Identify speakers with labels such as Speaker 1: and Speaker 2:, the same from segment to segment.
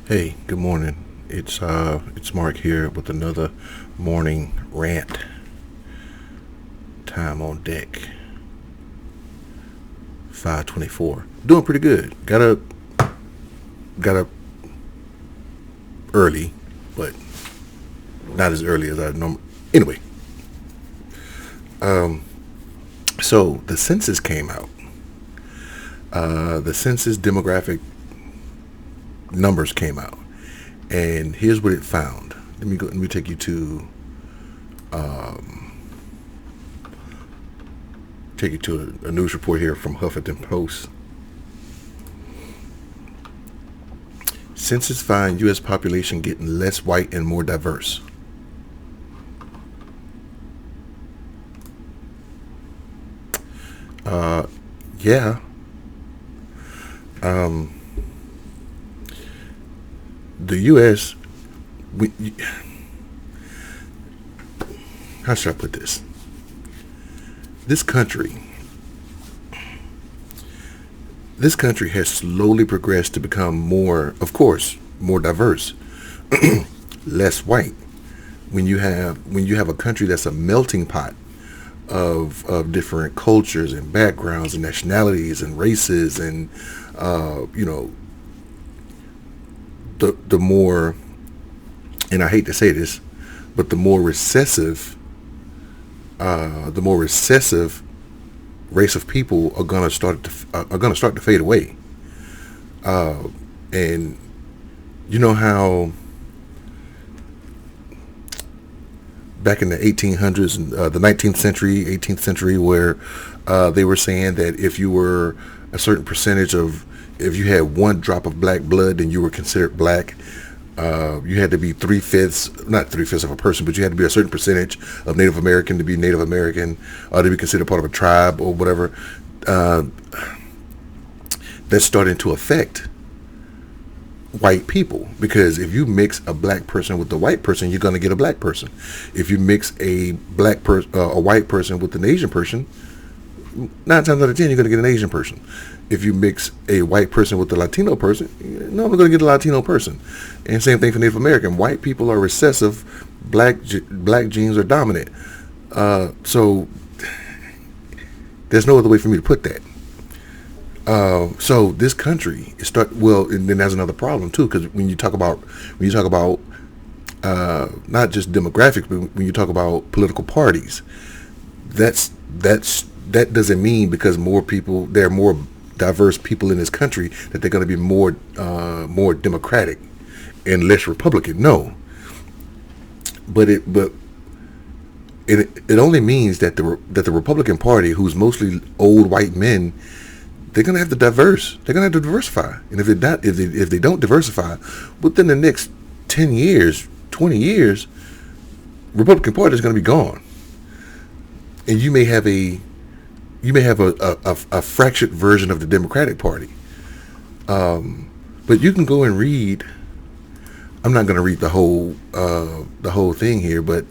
Speaker 1: Hey, good morning. It's Mark here with another morning rant. Time on deck. 5:24. Doing pretty good. Got up early, but not as early as I normally. Anyway, so the census came out. The census demographic numbers came out, and here's what it found. Let me take you to a news report here from Huffington Post. Census find U.S. population getting less white and more diverse. Yeah. The U.S. We, how should I put this? This country this country has slowly progressed to become more, of course, more diverse, less white. When you have a country that's a melting pot of different cultures and backgrounds and nationalities and races, and you know, the more, and I hate to say this, but the more recessive race of people are gonna start to fade away. And you know how back in the 1800s and the 19th century, 18th century, where they were saying that if you were a certain percentage of, if you had one drop of black blood, then you were considered black. You had to be not 3/5 of a person, but you had to be a certain percentage of Native American to be Native American, or to be considered part of a tribe or whatever. That's starting to affect white people, because if you mix a black person with a white person, you're going to get a black person. If you mix a white person with an Asian person, 9 times out of 10 you're going to get an Asian person. If you mix a white person with a Latino person, no, I'm going to get a Latino person. And same thing for Native American. White people are recessive, black genes are dominant. So there's no other way for me to put that. So this country and then there's another problem too, because when you talk about not just demographics, but when you talk about political parties, that doesn't mean because there are more diverse people in this country, that they're going to be more Democratic and less Republican. No, but it only means that the Republican Party, who's mostly old white men, they're going to have to diversify. And if they don't diversify within the next 10 years, 20 years, Republican Party is going to be gone, and you may have a fractured version of the Democratic Party. But you can go and read. I'm not going to read the whole thing here, but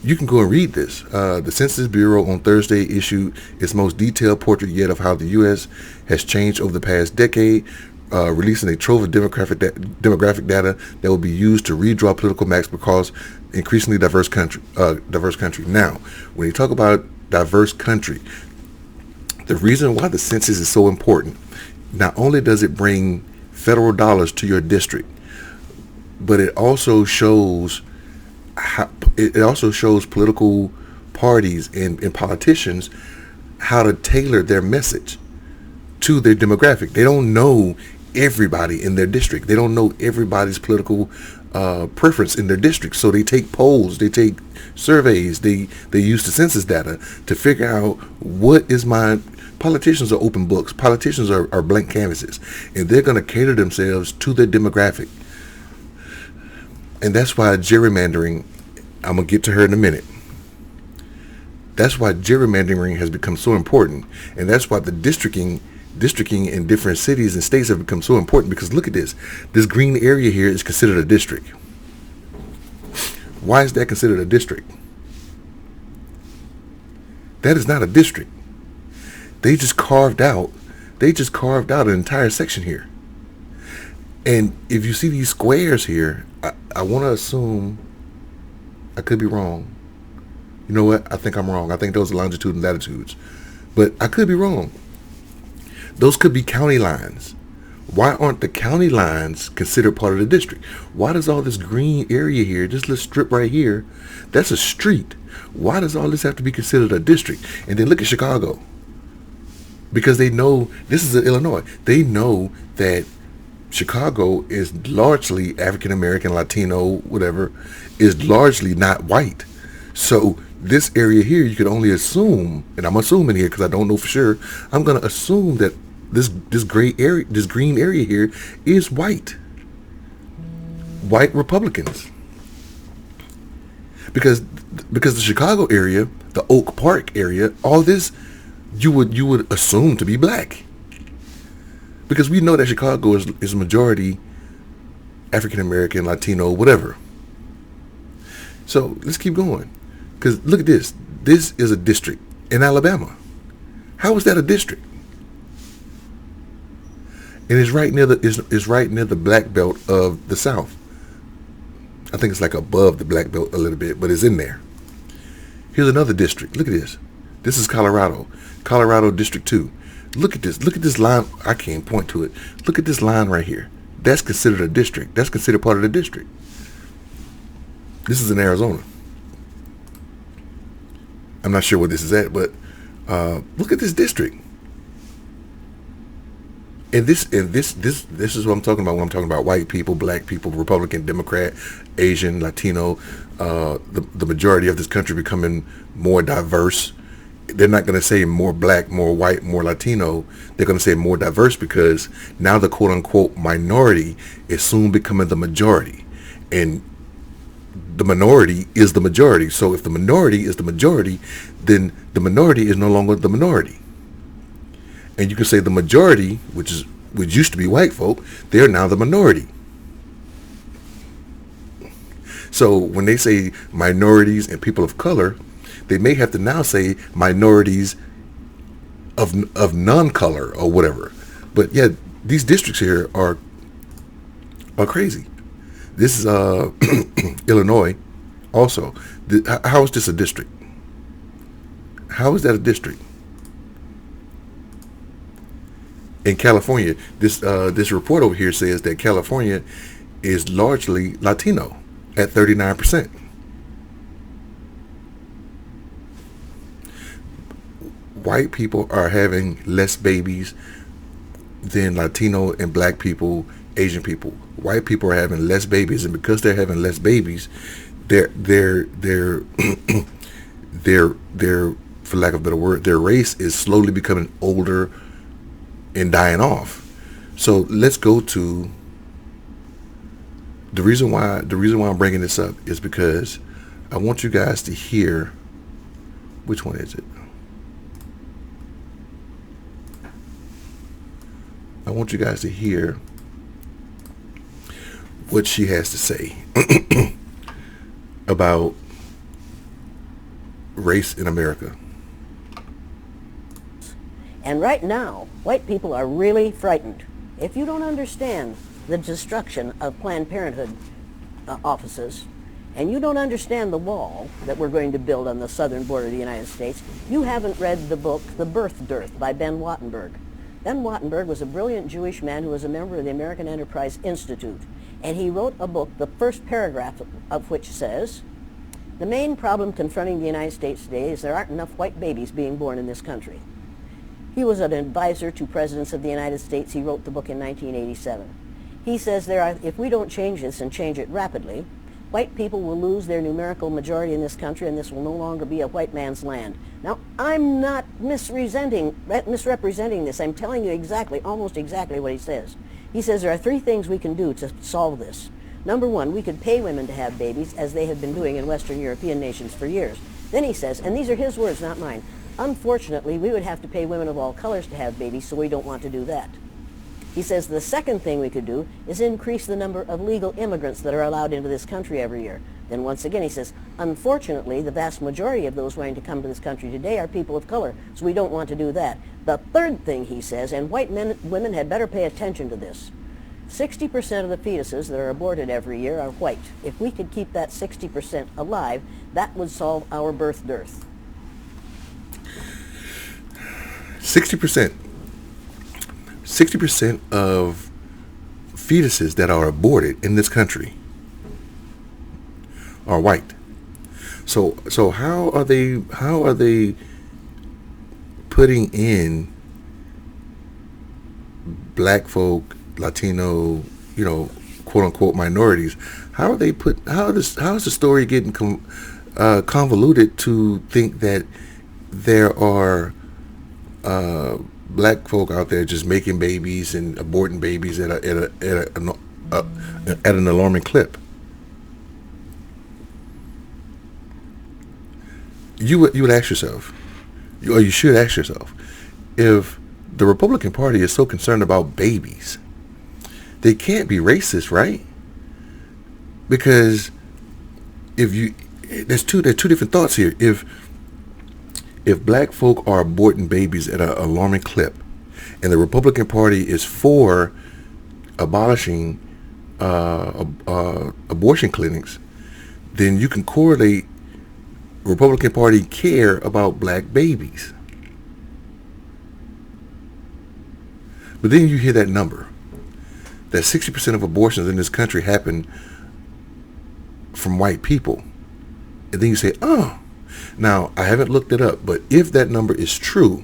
Speaker 1: you can go and read this. The Census Bureau on Thursday issued its most detailed portrait yet of how the U.S. has changed over the past decade, releasing a trove of demographic data that will be used to redraw political maps across increasingly diverse country. Now, when you talk about diverse country, the reason why the census is so important, not only does it bring federal dollars to your district, but it also shows political parties and politicians how to tailor their message to their demographic. They don't know everybody in their district. They don't know everybody's political preference in their district. So they take polls, they take surveys, they use the census data to figure out what is my. Politicians are open books. Politicians are blank canvases, and they're going to cater themselves to their demographic. And that's why gerrymandering, I'm going to get to her in a minute. That's why gerrymandering has become so important, and that's why the districting in different cities and states have become so important, because look at this. This green area here is considered a district. Why is that considered a district? That is not a district. They just carved out an entire section here. And if you see these squares here, I want to assume, I could be wrong. You know what? I think I'm wrong. I think those are longitude and latitudes. But I could be wrong. Those could be county lines. Why aren't the county lines considered part of the district? Why does all this green area here, this little strip right here, that's a street? Why does all this have to be considered a district? And then look at Chicago. Because they know, this is Illinois, they know that Chicago is largely African American, Latino, whatever, is largely not white. So this area here, you can only assume, and I'm assuming here because I don't know for sure, I'm going to assume that this gray area, this green area here is white Republicans. Because the Chicago area, the Oak Park area, all this you would assume to be black. Because we know that Chicago is majority African American, Latino, whatever. So let's keep going. Because look at this. This is a district in Alabama. How is that a district? And it's right near the black belt of the South. I think it's like above the black belt a little bit, but it's in there. Here's another district. Look at this. This is Colorado. Colorado District 2. Look at this. Look at this line. I can't point to it. Look at this line right here. That's considered a district. That's considered part of the district. This is in Arizona. I'm not sure where this is at, but look at this district. And this is what I'm talking about when I'm talking about white people, black people, Republican, Democrat, Asian, Latino, the majority of this country becoming more diverse. They're not going to say more black, more white, more Latino. They're going to say more diverse because now the quote-unquote minority is soon becoming the majority. And the minority is the majority. So if the minority is the majority, then the minority is no longer the minority. And you can say the majority, which used to be white folk, they're now the minority. So when they say minorities and people of color, they may have to now say minorities of non-color or whatever. But yeah, these districts here are crazy. This is Illinois also. How is this a district? How is that a district? In California, this report over here says that California is largely Latino at 39%. White people are having less babies than Latino and black people, Asian people. White people are having less babies, and because they're having less babies, they're for lack of a better word, their race is slowly becoming older and dying off. So let's go to the reason why I'm bringing this up is because I want you guys to hear, which one is it? I want you guys to hear what she has to say about race in America.
Speaker 2: And right now, white people are really frightened. If you don't understand the destruction of Planned Parenthood offices, and you don't understand the wall that we're going to build on the southern border of the United States, you haven't read the book, The Birth Dearth by Ben Wattenberg. Ben Wattenberg was a brilliant Jewish man who was a member of the American Enterprise Institute. And he wrote a book, the first paragraph of which says, the main problem confronting the United States today is there aren't enough white babies being born in this country. He was an advisor to presidents of the United States. He wrote the book in 1987. He says if we don't change this and change it rapidly, white people will lose their numerical majority in this country, and this will no longer be a white man's land. Now, I'm not misrepresenting this. I'm telling you almost exactly what he says. He says there are three things we can do to solve this. Number one, we could pay women to have babies, as they have been doing in Western European nations for years. Then he says, and these are his words, not mine, unfortunately, we would have to pay women of all colors to have babies, so we don't want to do that. He says the second thing we could do is increase the number of legal immigrants that are allowed into this country every year. Then once again he says, unfortunately, the vast majority of those wanting to come to this country today are people of color, so we don't want to do that. The third thing he says, and white women had better pay attention to this, 60% of the fetuses that are aborted every year are white. If we could keep that 60% alive, that would solve our birth dearth.
Speaker 1: 60%. 60% of fetuses that are aborted in this country are white. So how are they putting in black folk, Latino, quote unquote minorities? How is the story getting convoluted to think that there are black folk out there just making babies and aborting babies at an alarming clip? You would ask yourself, or you should ask yourself, if the Republican Party is so concerned about babies, they can't be racist, right? Because there's two different thoughts here. If black folk are aborting babies at an alarming clip, and the Republican Party is for abolishing abortion clinics, then you can correlate Republican Party care about black babies. But then you hear that number, that 60% of abortions in this country happen from white people. And then you say, oh, now I haven't looked it up, but if that number is true,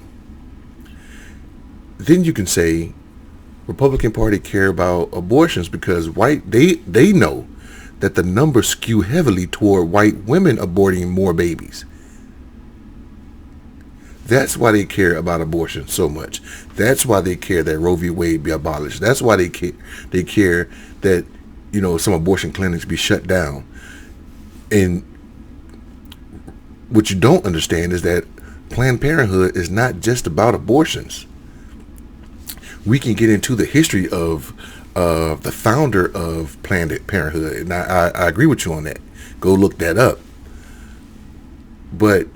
Speaker 1: then you can say Republican Party care about abortions because they know that the numbers skew heavily toward white women aborting more babies. That's why they care about abortion so much. That's why they care that Roe v. Wade be abolished. That's why they care that some abortion clinics be shut down. And what you don't understand is that Planned Parenthood is not just about abortions. We can get into the history of the founder of Planned Parenthood, and I agree with you on that. Go look that up. But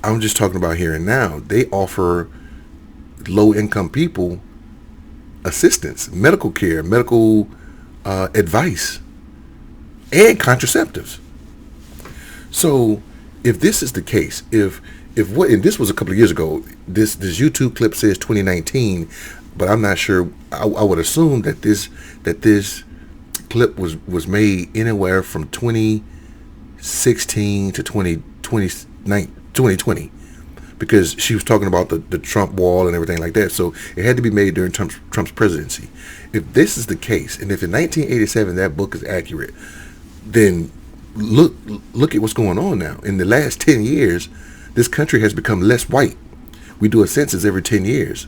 Speaker 1: I'm just talking about here and now. They offer low-income people assistance, medical care, medical advice, and contraceptives. So if this is the case, if what, and this was a couple of years ago, this YouTube clip says 2019, but I'm not sure. I would assume that this clip was made anywhere from 2016 to 2020, because she was talking about the Trump wall and everything like that. So it had to be made during Trump's presidency. If this is the case, and if in 1987 that book is accurate, then look at what's going on now. In the last 10 years, this country has become less white. We do a census every 10 years.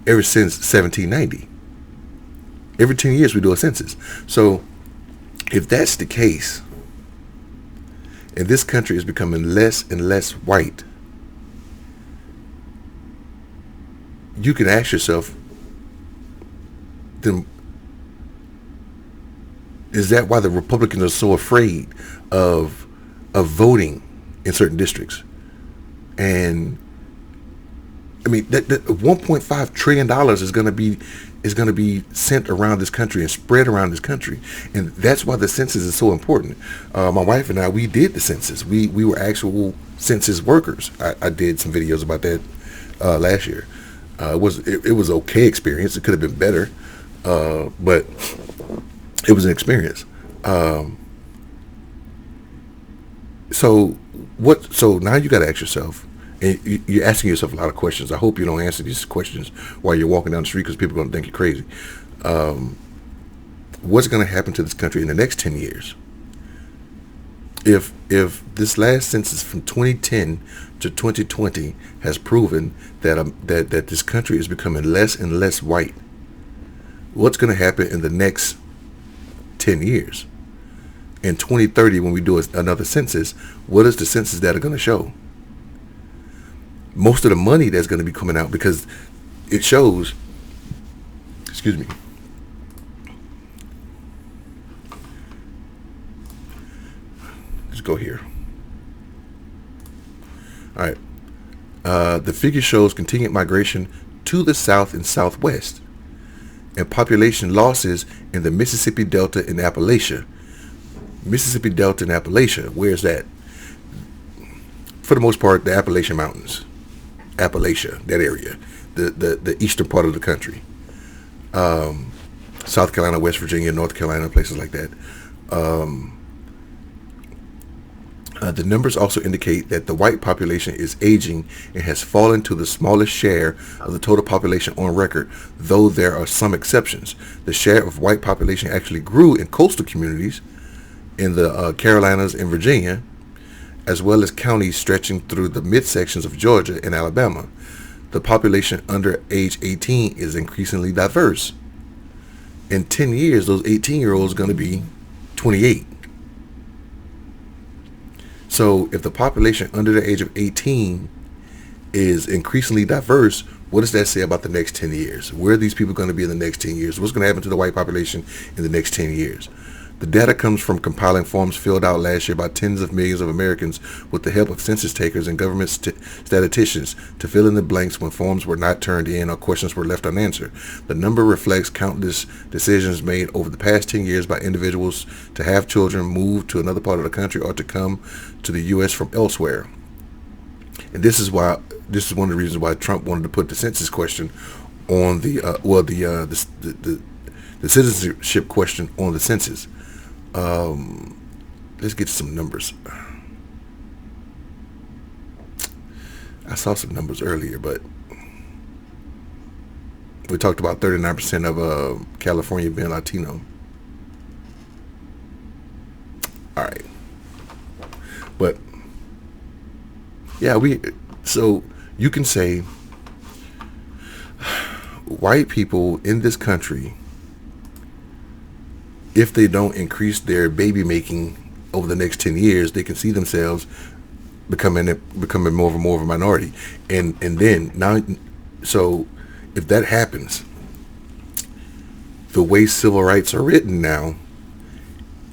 Speaker 1: Ever since 1790. Every 10 years we do a census. So if that's the case, and this country is becoming less and less white, you can ask yourself, then is that why the Republicans are so afraid of voting in certain districts? And I mean, that $1.5 trillion is going to be sent around this country and spread around this country, and that's why the census is so important. My wife and I, we did the census. We were actual census workers. I did some videos about that last year. It was okay experience. It could have been better, but it was an experience. So now you got to ask yourself. And you're asking yourself a lot of questions. I hope you don't answer these questions while you're walking down the street, because people are going to think you're crazy. What's going to happen to this country in the next 10 years? If this last census from 2010 to 2020 has proven that this country is becoming less and less white, what's going to happen in the next 10 years? In 2030, when we do another census, what is the census data going to show? Most of the money that's going to be coming out, because it shows, excuse me, let's go here. All right. The figure shows continued migration to the south and southwest. and population losses in the Mississippi Delta and Appalachia. Mississippi Delta and Appalachia, where's that? For the most part, the Appalachian Mountains. Appalachia, that area. The eastern part of the country. South Carolina, West Virginia, North Carolina, places like that. The numbers also indicate that the white population is aging and has fallen to the smallest share of the total population on record, though there are some exceptions. The share of white population actually grew in coastal communities in the Carolinas and Virginia, as well as counties stretching through the midsections of Georgia and Alabama. The population under age 18 is increasingly diverse. In 10 years, those 18-year-olds are going to be 28. So if the population under the age of 18 is increasingly diverse, what does that say about the next 10 years? Where are these people going to be in the next 10 years? What's going to happen to the white population in the next 10 years? The data comes from compiling forms filled out last year by tens of millions of Americans with the help of census takers and government statisticians to fill in the blanks when forms were not turned in or questions were left unanswered. The number reflects countless decisions made over the past 10 years by individuals to have children, move to another part of the country, or to come to the U.S. from elsewhere. And this is one of the reasons why Trump wanted to put the census question on the citizenship question on the census. Let's get some numbers. I saw some numbers earlier, but we talked about 39% of California being Latino. All right, but yeah, so you can say white people in this country, if they don't increase their baby making over the next 10 years, they can see themselves becoming more of a minority. And then now, so if that happens, the way civil rights are written now,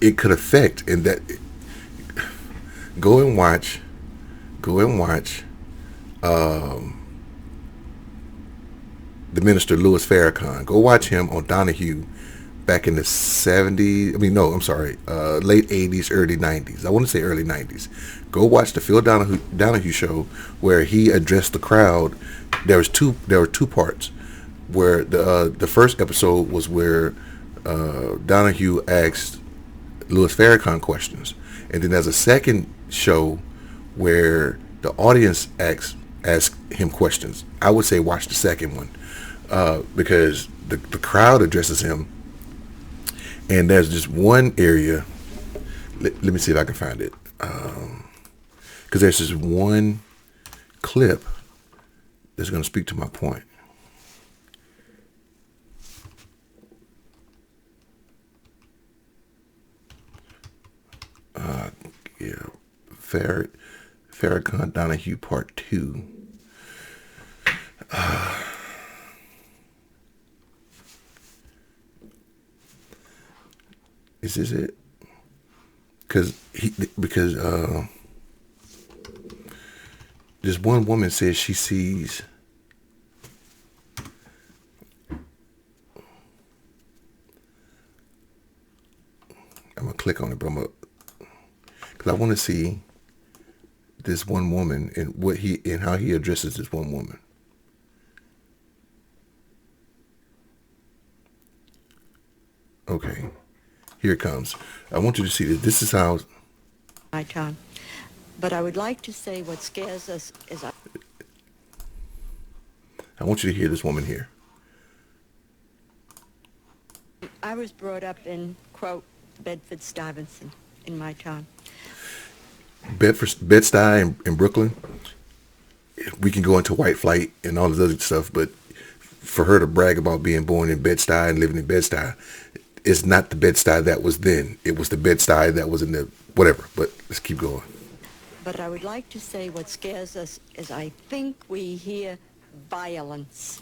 Speaker 1: it could affect, and that go and watch the minister Louis Farrakhan. Go watch him on Donahue back in the 70s. Late 80s, early 90s. I want to say early 90s. Go watch the Phil Donahue show where he addressed the crowd. There were two parts. Where the first episode was where Donahue asked Louis Farrakhan questions, and then there's a second show where the audience asked him questions. I would say watch the second one because the crowd addresses him. And there's just one area. Let me see if I can find it. Because there's just one clip that's going to speak to my point. Farrakhan Donahue Part 2. Is this it? Because this one woman says she sees I'm gonna click on it, but because I want to see this one woman and how he addresses this one woman. Okay. Here it comes. I want you to see this. This is how...
Speaker 3: My time. But I would like to say what scares us is...
Speaker 1: I want you to hear this woman here.
Speaker 3: I was brought up in, quote, Bedford-Stuyvesant in my time.
Speaker 1: Bed-Stuy in Brooklyn. We can go into white flight and all this other stuff, but for her to brag about being born in Bed-Stuy and living in Bed-Stuy, it's not the Bed-Stuy that was then. It was the Bed-Stuy that was in the whatever. But let's keep going.
Speaker 3: But I would like to say what scares us is I think we hear violence.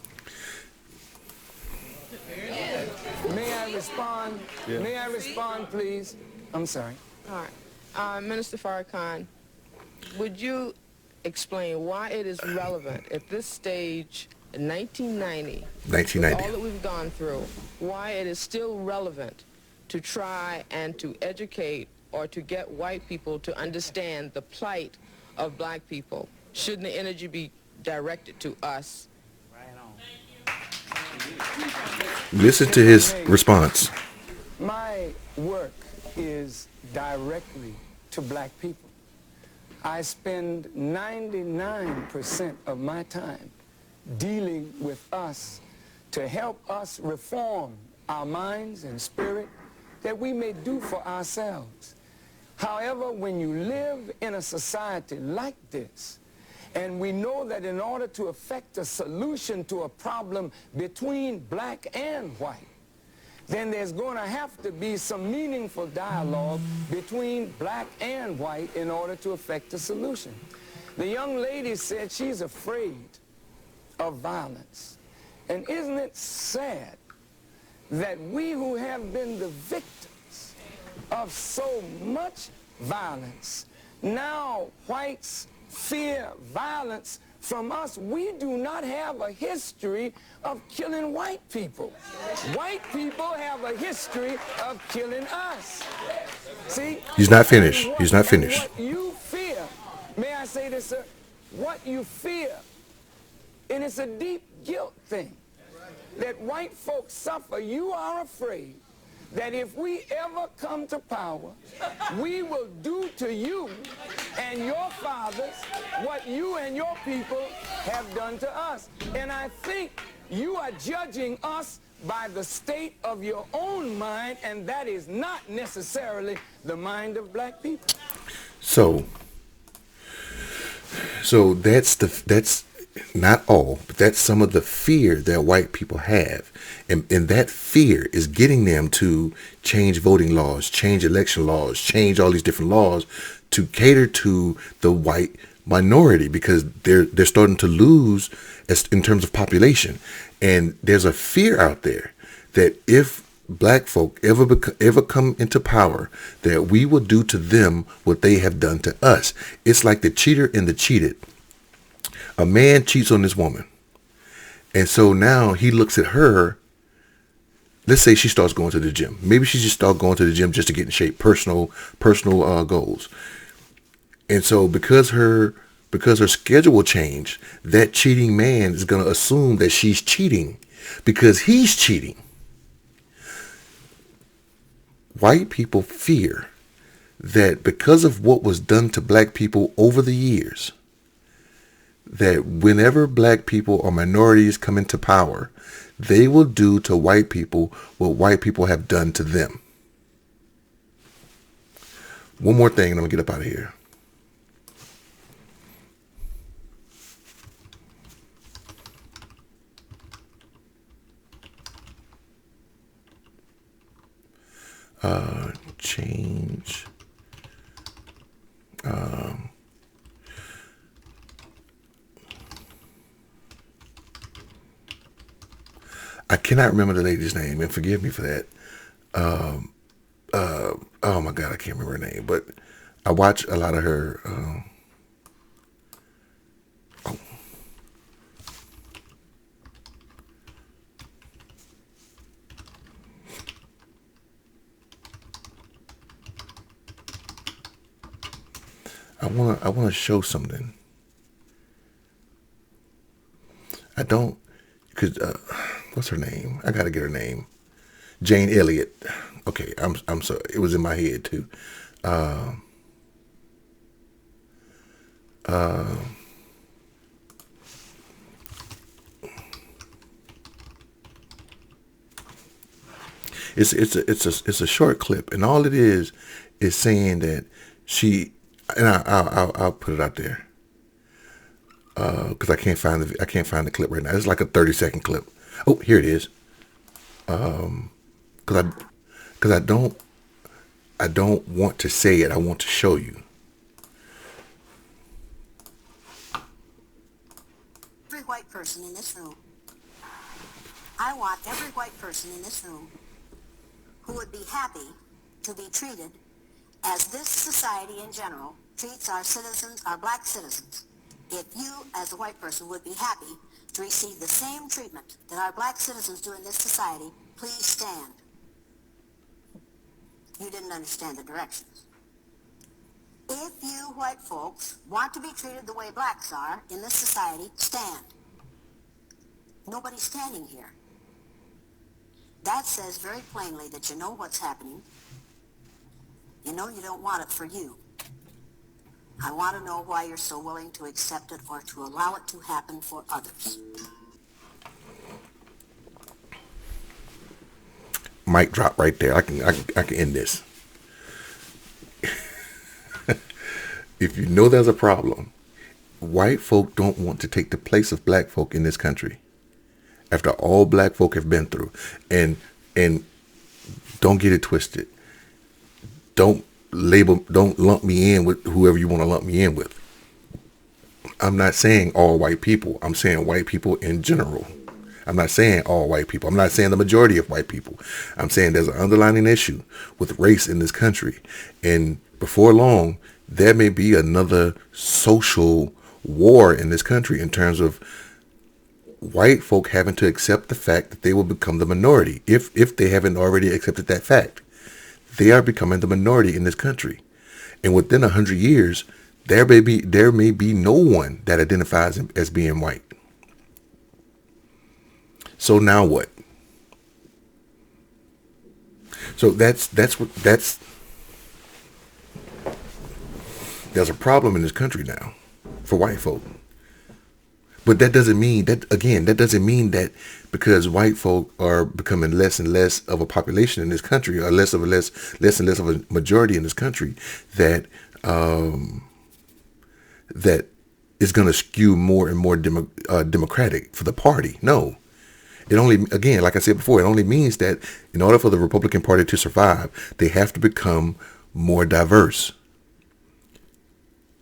Speaker 4: May I respond? Yeah. May I respond, please? I'm sorry.
Speaker 5: All right. Minister Farrakhan, would you explain why it is relevant at this stage in 1990,
Speaker 1: 1990.
Speaker 5: with all that we've gone through, why it is still relevant to try and to educate or to get white people to understand the plight of black people. Shouldn't the energy be directed to us?
Speaker 1: Listen to his response.
Speaker 4: My work is directly to black people. I spend 99% of my time dealing with us to help us reform our minds and spirit that we may do for ourselves. However, when you live in a society like this, and we know that in order to effect a solution to a problem between black and white, then there's going to have to be some meaningful dialogue between black and white in order to effect a solution. The young lady said she's afraid of violence. And isn't it sad that we who have been the victims of so much violence, now whites fear violence from us? We do not have a history of killing white people. White people have a history of killing us. See?
Speaker 1: He's not finished. He's not finished.
Speaker 4: What you fear, may I say this, sir? What you fear, and it's a deep guilt thing, that white folks suffer. You are afraid that if we ever come to power, we will do to you and your fathers what you and your people have done to us. And I think you are judging us by the state of your own mind, and that is not necessarily the mind of black people.
Speaker 1: So that's not all, but that's some of the fear that white people have. And that fear is getting them to change voting laws, change election laws, change all these different laws to cater to the white minority, because they're starting to lose in terms of population. And there's a fear out there that if black folk ever come into power, that we will do to them what they have done to us. It's like the cheater and the cheated. A man cheats on this woman, and so now he looks at her. Let's say she starts going to the gym. Maybe she just starts going to the gym just to get in shape, personal goals. And so because her schedule changed, that cheating man is going to assume that she's cheating because he's cheating. White people fear that because of what was done to black people over the years, that whenever black people or minorities come into power, they will do to white people what white people have done to them. One more thing, and I'm going to get up out of here. Change. I cannot remember the lady's name, and forgive me for that. Oh my God, I can't remember her name, but I watch a lot of her. I want to show something. I don't, cause what's her name? I gotta get her name. Jane Elliott. Okay, I'm sorry. It was in my head too. It's a short clip, and all it is saying that she, and I'll put it out there because I can't find the clip right now. It's like a 30-second clip. Oh, here it is. Because I don't want to say it. I want to show you.
Speaker 6: Every white person in this room. I want every white person in this room who would be happy to be treated as this society in general treats our citizens, our black citizens. If you, as a white person, would be happy to receive the same treatment that our black citizens do in this society, please stand. You didn't understand the directions. If you white folks want to be treated the way blacks are in this society, stand. Nobody's standing here. That says very plainly that you know what's happening. You know you don't want it for you. I want to know why you're so willing to accept it or to allow it to happen for others.
Speaker 1: Mic drop right there. I can end this. If you know there's a problem, white folk don't want to take the place of black folk in this country. After all black folk have been through, and don't get it twisted. Don't lump me in with whoever you want to lump me in with. I'm not saying all white people. I'm saying white people in general. I'm not saying all white people. I'm not saying the majority of white people. I'm saying there's an underlying issue with race in this country. And before long, there may be another social war in this country in terms of white folk having to accept the fact that they will become the minority. If they haven't already accepted that fact, they are becoming the minority in this country. And within 100 years, there may be no one that identifies as being white. So now what? So there's a problem in this country now for white folk. But that doesn't mean that because white folk are becoming less and less of a population in this country, or less and less of a majority in this country, that that is going to skew more and more democratic for the party. No. It only, again, like I said before, it only means that in order for the Republican Party to survive, they have to become more diverse.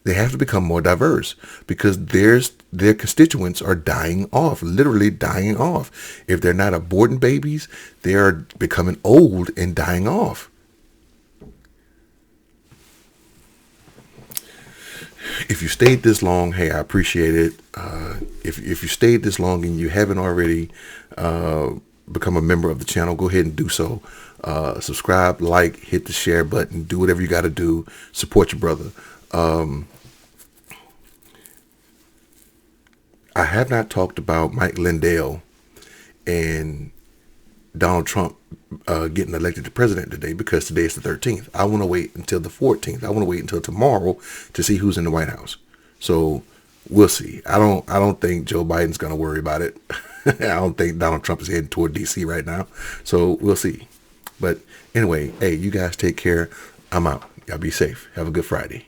Speaker 1: They have to become more diverse because their constituents are dying off, literally dying off. If they're not aborting babies, they are becoming old and dying off. If you stayed this long, hey, I appreciate it. If you stayed this long and you haven't already become a member of the channel, go ahead and do so. Subscribe, like, hit the share button, do whatever you got to do. Support your brother. I have not talked about Mike Lindell and Donald Trump getting elected to president today because today is the 13th. I want to wait until the 14th. I want to wait until tomorrow to see who's in the White House. So we'll see. I don't think Joe Biden's going to worry about it. I don't think Donald Trump is heading toward DC right now. So we'll see. But anyway, hey, you guys take care. I'm out. Y'all be safe. Have a good Friday.